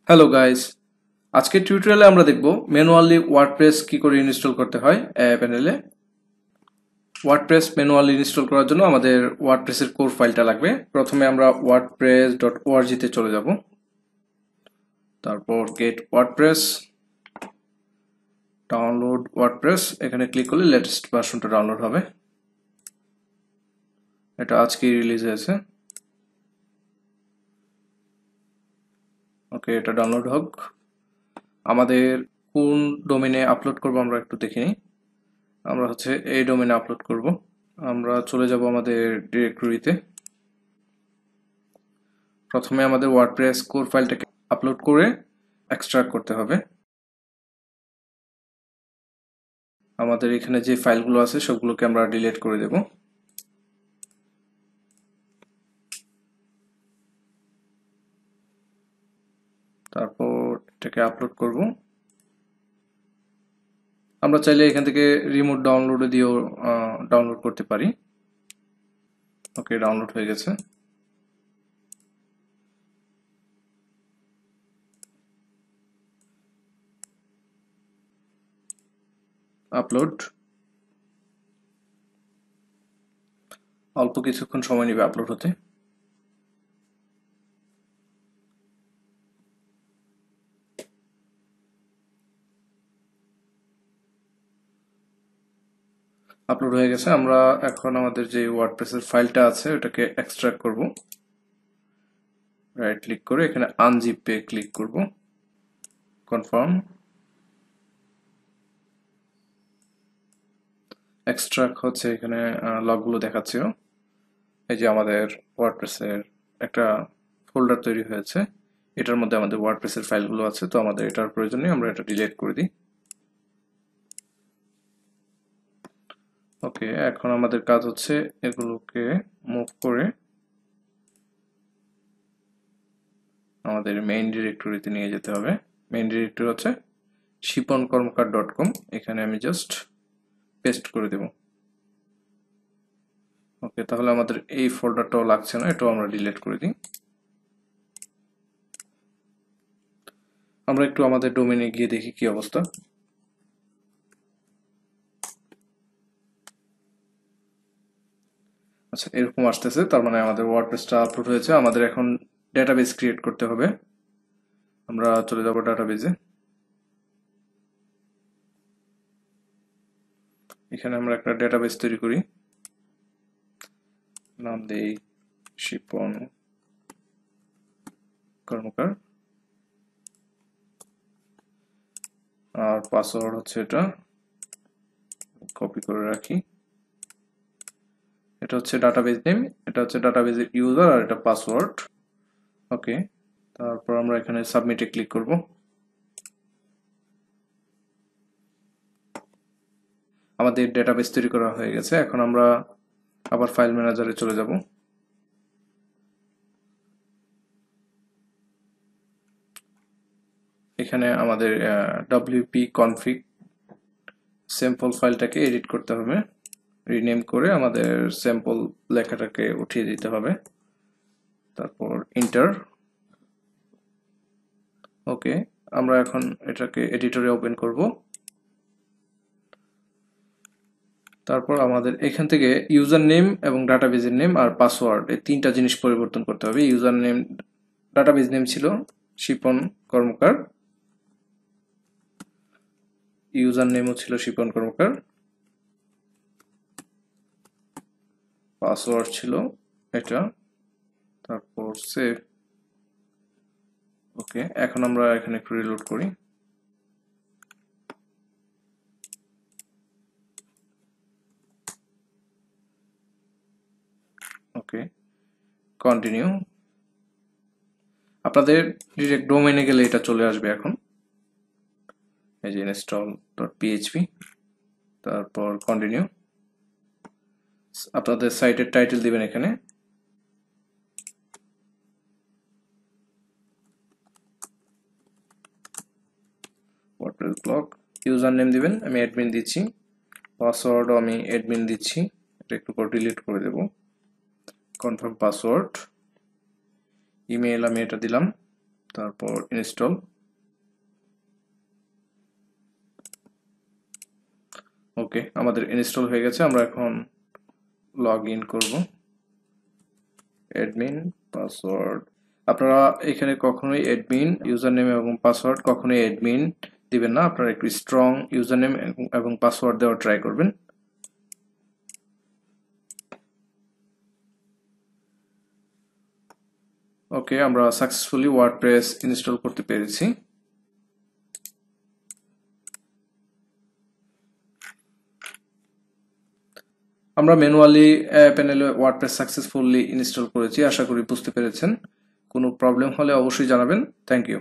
Hello guys, আজকের টিউটোরিয়ালে আমরা দেখব ম্যানুয়ালি ওয়ার্ডপ্রেস কি করে ইনস্টল করতে হয় প্যানেলে। ওয়ার্ডপ্রেস ম্যানুয়ালি ইনস্টল করার জন্য আমাদের ওয়ার্ডপ্রেসের কোর ফাইলটা লাগবে। প্রথমে আমরা wordpress.org তে চলে যাব, তারপর গেট ওয়ার্ডপ্রেস, ডাউনলোড ওয়ার্ডপ্রেস, এখানে ক্লিক করলে লেটেস্ট ভার্সনটা ডাউনলোড হবে। এটা আজকেই রিলিজ হয়েছে। ওকে, এটা ডাউনলোড হোক। আমাদের কোন ডোমেনে আপলোড করব আমরা একটু দেখে নিই। আমরা এই ডোমেনে আপলোড করব। আমরা চলে যাব আমাদের ডিরেক্টরিতে। প্রথমে আমাদের ওয়ার্ডপ্রেস কোর ফাইলটাকে আপলোড করে এক্সট্রাক্ট করতে হবে। আমাদের এখানে যে ফাইলগুলো আছে সবগুলোকে আমরা ডিলিট করে দেব। তারপর এটাকে আপলোড করব। আমরা চাইলে এখান থেকে রিমোট ডাউনলোড দিয়েও ডাউনলোড করতে পারি। ওকে, ডাউনলোড হয়ে গেছে। আপলোড অল্প কিছুক্ষণ সময় নেবে আপলোড হতে। আপলোড হয়ে গেছে। আমরা এখন আমাদের যে ওয়ার্ডপ্রেসের ফাইলটা আছে ওটাকে এক্সট্রাক্ট করব। রাইট ক্লিক করে এখানে আনজিপে ক্লিক করব, কনফার্ম। এক্সট্রাক্ট হচ্ছে, এখানে লগগুলো দেখাচ্ছে। এই যে আমাদের ওয়ার্ডপ্রেসের একটা ফোল্ডার তৈরি হয়েছে, এটার মধ্যে আমাদের ওয়ার্ডপ্রেসের ফাইলগুলো আছে। তো আমাদের এটার প্রয়োজন নেই, আমরা এটা ডিলিট করে দিই। ওকে, এখন আমাদের কাজ হচ্ছে এগুলোকে মুভ করে আমাদের মেইন ডিরেক্টরিতে নিয়ে যেতে হবে। মেইন ডিরেক্টরি হচ্ছে shiponkormkar.com, এখানে আমি জাস্ট পেস্ট করে দেব। ওকে, তাহলে আমাদের এই ফোল্ডারটাও লাগছে না, এটাও আমরা ডিলিট করে দিই। আমরা একটু আমাদের ডোমেনে গিয়ে দেখি কি অবস্থা। আচ্ছা, এরকম আসতেছে, তার মানে আমাদের ওয়ার্ডপ্রেসটা আপলোড হয়েছে। আমাদের এখন ডেটাবেস ক্রিয়েট করতে হবে। আমরা চলে যাব ডাটাবেজে। এখানে আমরা একটা ডেটাবেস তৈরি করি, নাম দেই শিপন কর্মকার, আর পাসওয়ার্ড হচ্ছে এটা, কপি করে রাখি। এটা হচ্ছে ডাটাবেস নেম, এটা হচ্ছে ডাটাবেসের ইউজার, আর এটা পাসওয়ার্ড। ওকে, তারপর আমরা এখানে সাবমিটে ক্লিক করব। আমাদের ডেটাবেস তৈরি করা হয়ে গেছে। এখন আমরা আবার ফাইল ম্যানেজারে চলে যাব। এখানে আমাদের wp config স্যাম্পল ফাইলটাকে এডিট করতে হবে। রিনেম করে আমাদের স্যাম্পল লেখাটাকে উঠিয়ে দিতে হবে, তারপর ইন্টার। ওকে, আমরা এখন এটাকে এডিটরে ওপেন করব। তারপর আমাদের এখান থেকে ইউজার নেম এবং ডাটাবেজের নেম আর পাসওয়ার্ড, এই তিনটা জিনিস পরিবর্তন করতে হবে। ইউজার নেম, ডাটাবেজ নেম ছিল শিপন কর্মকার, ইউজার নেমও ছিল শিপন কর্মকার, পাসওয়ার্ড ছিল এটা, তারপর সেভ। ওকে, এখন আমরা এখানে একটু রিলোড করি। ওকে, কন্টিনিউ। আপনাদের ডিরেক্ট ডোমেইনে গেলে এটা চলে আসবে। এখন এই যে install.php, তারপর কন্টিনিউ। আপনাদের সাইটের টাইটেল দিবেন এখানে, ওয়ার্ডপ্রেস ব্লগ। ইউজার নেম দিবেন, আমি অ্যাডমিন দিচ্ছি। পাসওয়ার্ডও আমি অ্যাডমিন দিচ্ছি, এটা একটু পর ডিলিট করে দেব। Confirm password. ইমেল আমি এটা দিলাম, তারপর ইনস্টল। ওকে, আমাদের ইনস্টল হয়ে গেছে। আমরা এখন লগ ইন করব। অ্যাডমিন পাসওয়ার্ড, আপনারা এখানে কখনোই অ্যাডমিন ইউজার নেম এবং পাসওয়ার্ড কখনোই অ্যাডমিন দিবেন না, আপনারা একটু স্ট্রং ইউজার নেম এবং পাসওয়ার্ড দেওয়া ট্রাই করবেন। ওকে, আমরা সাকসেসফুলি ওয়ার্ডপ্রেস ইনস্টল করতে পেরেছি। আমরা ম্যানুয়ালি প্যানেলে ওয়ার্ডপ্রেস সাকসেসফুলি ইনস্টল করেছি। আশা করি বুঝতে পেরেছেন। কোনো প্রবলেম হলে অবশ্যই জানাবেন। Thank you.